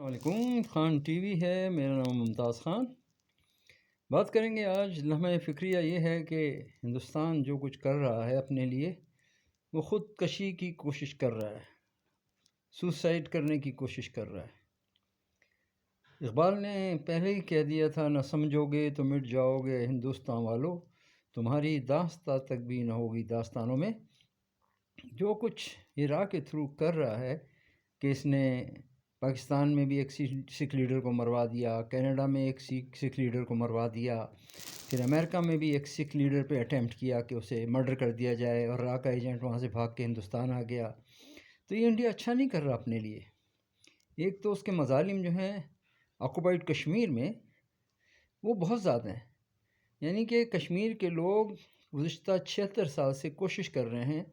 السلام علیکم، Khan T V ہے، میرا نام ممتاز خان۔ بات کریں گے آج لمحہ فکریہ یہ ہے کہ ہندوستان جو کچھ کر رہا ہے اپنے لیے، وہ خود کشی کی کوشش کر رہا ہے، سوسائڈ کرنے کی کوشش کر رہا ہے۔ اقبال نے پہلے ہی کہہ دیا تھا، نہ سمجھو گے تو مٹ جاؤ گے ہندوستان والو، تمہاری داستان تک بھی نہ ہوگی داستانوں میں۔ جو کچھ عراق کے تھرو کر رہا ہے کہ اس نے پاکستان میں بھی ایک سکھ لیڈر کو مروا دیا، کینیڈا میں ایک سکھ لیڈر کو مروا دیا، پھر امریکہ میں بھی ایک سکھ لیڈر پہ اٹیمپٹ کیا کہ اسے مرڈر کر دیا جائے، اور را کا ایجنٹ وہاں سے بھاگ کے ہندوستان آ گیا۔ تو یہ انڈیا اچھا نہیں کر رہا اپنے لیے۔ ایک تو اس کے مظالم جو ہیں آکوپائڈ کشمیر میں وہ بہت زیادہ ہیں، یعنی کہ کشمیر کے لوگ گزشتہ 76 سال سے کوشش کر رہے ہیں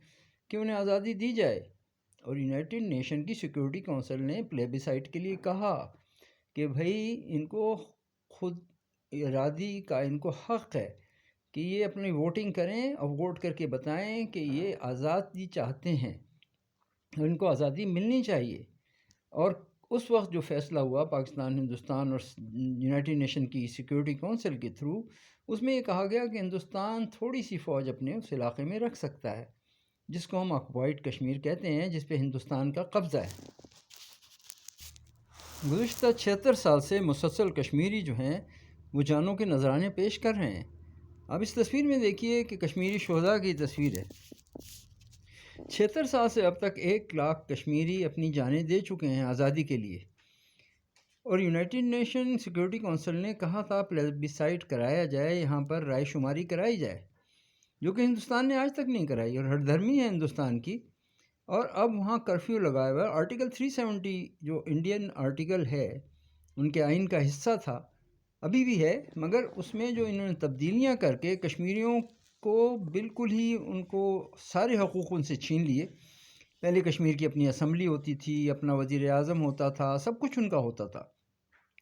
کہ انہیں آزادی دی جائے، اور یونائٹڈ نیشن کی سیکورٹی کونسل نے پلیبیسائٹ کے لیے کہا کہ بھائی ان کو خود ارادی کا ان کو حق ہے کہ یہ اپنی ووٹنگ کریں اور ووٹ کر کے بتائیں کہ یہ آزادی چاہتے ہیں، ان کو آزادی ملنی چاہیے۔ اور اس وقت جو فیصلہ ہوا پاکستان، ہندوستان اور یونائٹڈ نیشن کی سیکورٹی کونسل کے تھرو، اس میں یہ کہا گیا کہ ہندوستان تھوڑی سی فوج اپنے اس علاقے میں رکھ سکتا ہے، جس کو ہم آکوپائڈ کشمیر کہتے ہیں، جس پہ ہندوستان کا قبضہ ہے۔ گزشتہ 76 سال سے مسلسل کشمیری جو ہیں وہ جانوں کے نذرانے پیش کر رہے ہیں۔ اب اس تصویر میں دیکھیے کہ کشمیری شہداء کی تصویر ہے۔ 76 سال سے اب تک 1 لاکھ کشمیری اپنی جانیں دے چکے ہیں آزادی کے لیے، اور یونائٹڈ نیشن سیکورٹی کونسل نے کہا تھا پلیبیسائٹ کرایا جائے، یہاں پر رائے شماری کرائی جائے، جو کہ ہندوستان نے آج تک نہیں کرائی، اور ہٹ دھرمی ہے ہندوستان کی۔ اور اب وہاں کرفیو لگایا ہوا ہے۔ آرٹیکل 370 جو انڈین آرٹیکل ہے، ان کے آئین کا حصہ تھا، ابھی بھی ہے، مگر اس میں جو انہوں نے تبدیلیاں کر کے کشمیریوں کو بالکل ہی ان کو سارے حقوق ان سے چھین لیے۔ پہلے کشمیر کی اپنی اسمبلی ہوتی تھی، اپنا وزیر اعظم ہوتا تھا، سب کچھ ان کا ہوتا تھا،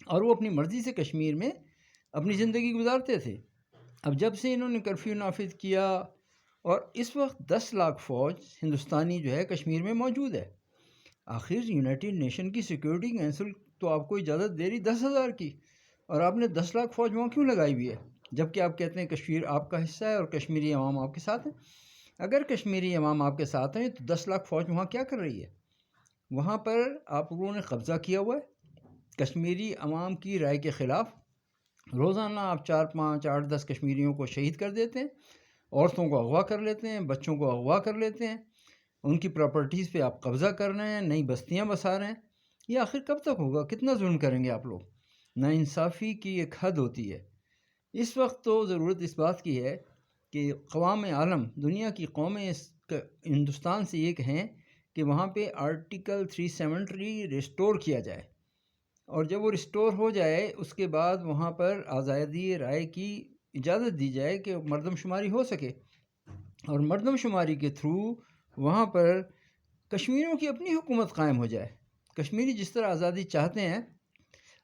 اور وہ اپنی مرضی سے کشمیر میں اپنی زندگی گزارتے تھے۔ اب جب سے انہوں نے کرفیو نافذ کیا، اور اس وقت 10 لاکھ فوج ہندوستانی جو ہے کشمیر میں موجود ہے۔ آخر یونائٹڈ نیشن کی سیکورٹی کونسل تو آپ کو اجازت دے رہی 10,000 کی، اور آپ نے 10 لاکھ فوج وہاں کیوں لگائی ہوئی ہے، جبکہ آپ کہتے ہیں کشمیر آپ کا حصہ ہے اور کشمیری عوام آپ کے ساتھ ہیں۔ اگر کشمیری عوام آپ کے ساتھ ہیں تو 10 لاکھ فوج وہاں کیا کر رہی ہے؟ وہاں پر آپ لوگوں نے قبضہ کیا ہوا ہے کشمیری عوام کی رائے کے خلاف۔ روزانہ آپ 4، 5، 8، 10 کشمیریوں کو شہید کر دیتے ہیں، عورتوں کو اغوا کر لیتے ہیں، بچوں کو اغوا کر لیتے ہیں، ان کی پراپرٹیز پہ آپ قبضہ کر رہے ہیں، نئی بستیاں بسا رہے ہیں۔ یہ آخر کب تک ہوگا؟ کتنا ظلم کریں گے آپ لوگ؟ ناانصافی کی ایک حد ہوتی ہے۔ اس وقت تو ضرورت اس بات کی ہے کہ اقوام عالم، دنیا کی قومیں ہندوستان سے یہ کہیں کہ وہاں پہ آرٹیکل 370 ریسٹور کیا جائے، اور جب وہ ریسٹور ہو جائے اس کے بعد وہاں پر آزادی رائے کی اجازت دی جائے کہ مردم شماری ہو سکے، اور مردم شماری کے تھرو وہاں پر کشمیریوں کی اپنی حکومت قائم ہو جائے۔ کشمیری جس طرح آزادی چاہتے ہیں،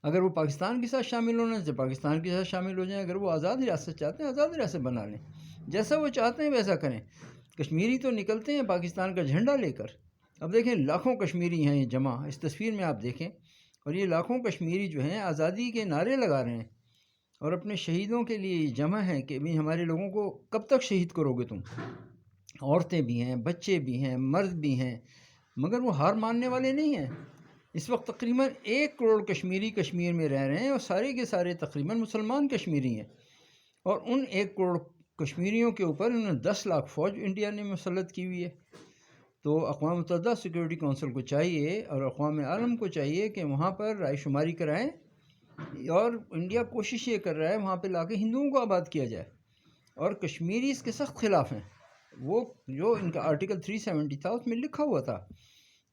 اگر وہ پاکستان کے ساتھ شامل ہونا تو پاکستان کے ساتھ شامل ہو جائیں، اگر وہ آزاد ریاست چاہتے ہیں آزاد ریاست بنا لیں، جیسا وہ چاہتے ہیں ویسا کریں۔ کشمیری تو نکلتے ہیں پاکستان کا جھنڈا لے کر۔ اب دیکھیں لاکھوں کشمیری ہیں یہ جمع، اس تصویر میں آپ دیکھیں، اور یہ لاکھوں کشمیری جو ہیں آزادی کے نعرے لگا رہے ہیں، اور اپنے شہیدوں کے لیے جمع ہیں کہ بھی ہمارے لوگوں کو کب تک شہید کرو گے تم؟ عورتیں بھی ہیں، بچے بھی ہیں، مرد بھی ہیں، مگر وہ ہار ماننے والے نہیں ہیں۔ اس وقت تقریباً 1 کروڑ کشمیری کشمیر میں رہ رہے ہیں، اور سارے کے سارے تقریباً مسلمان کشمیری ہیں، اور ان 1 کروڑ کشمیریوں کے اوپر انہوں نے 10 لاکھ فوج انڈیا نے مسلط کی ہوئی ہے۔ تو اقوام متحدہ سیکورٹی کونسل کو چاہیے اور اقوام عالم کو چاہیے کہ وہاں پر رائے شماری کرائیں، اور انڈیا کوشش یہ کر رہا ہے وہاں پہ لا کے ہندوؤں کو آباد کیا جائے، اور کشمیری اس کے سخت خلاف ہیں۔ وہ جو ان کا آرٹیکل 370 تھا اس میں لکھا ہوا تھا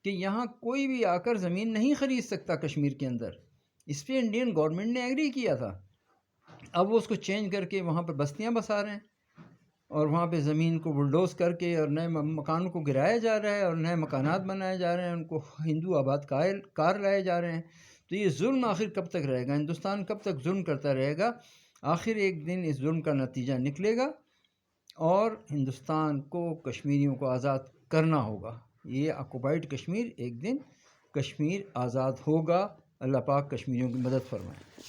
کہ یہاں کوئی بھی آ کر زمین نہیں خرید سکتا کشمیر کے اندر۔ اس پہ انڈین گورنمنٹ نے ایگری کیا تھا۔ اب وہ اس کو چینج کر کے وہاں پہ بستیاں بسا رہے ہیں، اور وہاں پہ زمین کو بلڈوز کر کے اور نئے مکانوں کو گرایا جا رہا ہے، اور نئے مکانات بنائے جا رہے ہیں، ان کو ہندو آباد کار لائے جا رہے ہیں۔ تو یہ ظلم آخر کب تک رہے گا؟ ہندوستان کب تک ظلم کرتا رہے گا؟ آخر ایک دن اس ظلم کا نتیجہ نکلے گا، اور ہندوستان کو کشمیریوں کو آزاد کرنا ہوگا۔ یہ آکوپائڈ کشمیر، ایک دن کشمیر آزاد ہوگا، اللہ پاک کشمیریوں کی مدد فرمائے۔